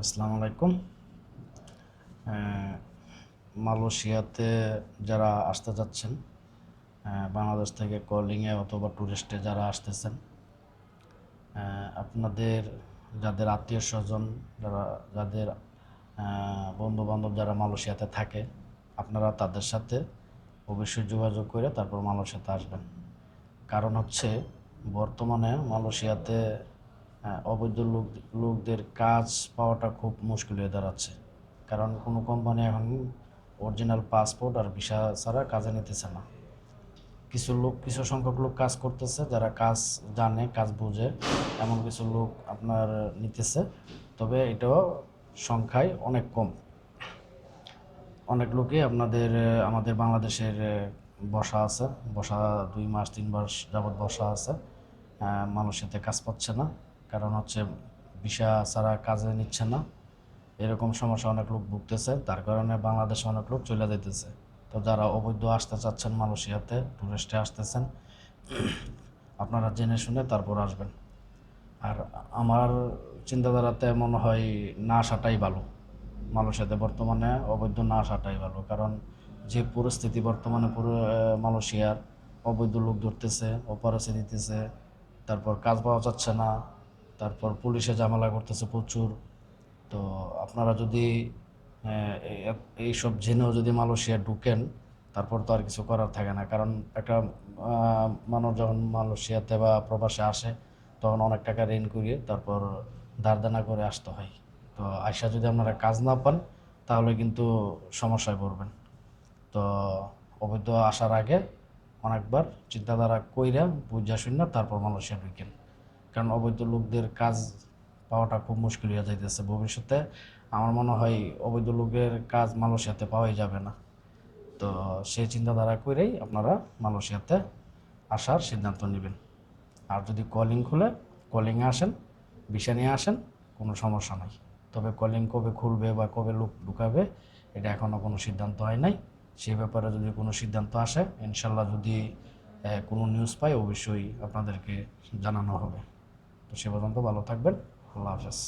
আসসালামু আলাইকুম। মালয়েশিয়াতে যারা আসতে যাচ্ছেন, বাংলাদেশ থেকে কলিংয়ে অথবা ট্যুরিস্টে যারা আসতেছেন, আপনাদের যাদের আত্মীয় স্বজন, যাদের বন্ধু বান্ধব যারা মালয়েশিয়াতে থাকে, আপনারা তাদের সাথে অবশ্যই যোগাযোগ করে তারপর মালয়েশিয়াতে আসবেন। কারণ হচ্ছে বর্তমানে মালয়েশিয়াতে অবৈধ লোকদের কাজ পাওয়াটা খুব মুশকিল হয়ে দাঁড়াচ্ছে। কারণ কোনো কোম্পানি এখন অরিজিনাল পাসপোর্ট আর ভিসা ছাড়া কাজে নিতেছে না। কিছু সংখ্যক লোক কাজ করতেছে, যারা কাজ জানে, কাজ বুঝে, এমন কিছু লোক আপনার নিতেছে। তবে এটাও সংখ্যায় অনেক কম। অনেক লোকই আমাদের বাংলাদেশের বসা আছে, বসা 2 মাস 3 মাস যাবৎ বসা আছে, মালয়েশিয়াতে কাজ পাচ্ছে না। কারণ হচ্ছে ভিসা ছাড়া কাজে নিচ্ছে না। এরকম সমস্যা অনেক লোক ভুগতেছে, তার কারণে বাংলাদেশে অনেক লোক চলে যাইতেছে। তো যারা অবৈধ আসতে চাচ্ছেন মালয়েশিয়াতে, টুরিস্টে আসতেছেন, আপনারা জেনে শুনে তারপর আসবেন। আর আমার চিন্তাধারাতে মনে হয় না আসাটাই ভালো। মালয়েশিয়াতে বর্তমানে অবৈধ না আসাটাই ভালো। কারণ যে পরিস্থিতি বর্তমানে পুরো মালয়েশিয়ার, অবৈধ লোক ধরতেছে, অপরাধী দিতেছে, তারপর কাজ পাওয়া যাচ্ছে না, তারপর পুলিশে ঝামেলা করতেছে প্রচুর। তো আপনারা যদি এইসব জেনেও যদি মালয়েশিয়া ঢুকেন, তারপর তো আর কিছু করার থাকে না। কারণ একটা মানুষ যখন মালয়েশিয়াতে বা প্রবাসে আসে, তখন অনেক টাকা ঋণ করিয়ে তারপর ধার দেনা করে আসতে হয়। তো আইসা যদি আপনারা কাজ না পান, তাহলে কিন্তু সমস্যায় পড়বেন। তো অবৈধ আসার আগে অনেকবার চিন্তাধারা কইরা বুঝা শুনে তারপর মালয়েশিয়া ঢুকেন। কারণ অবৈধ লোকদের কাজ পাওয়াটা খুব মুশকিল হয়ে যাইতেছে ভবিষ্যতে। আমার মনে হয় অবৈধ লোকের কাজ মালয়েশিয়াতে পাওয়াই যাবে না। তো সেই চিন্তাধারা করেই আপনারা মালয়েশিয়াতে আসার সিদ্ধান্ত নেবেন। আর যদি কলিং খুলে, কলিংয়ে আসেন, ভিসা নিয়ে আসেন, কোনো সমস্যা নাই। তবে কলিং কবে খুলবে বা কবে লোক ঢুকাবে, এটা এখনও কোনো সিদ্ধান্ত হয় নাই। সেই ব্যাপারে যদি কোনো সিদ্ধান্ত আসে, ইনশাল্লাহ যদি কোনো নিউজ পাই, অবশ্যই আপনাদেরকে জানানো হবে। তো সে পর্যন্ত ভালো থাকবেন। আল্লাহ হাফেজ।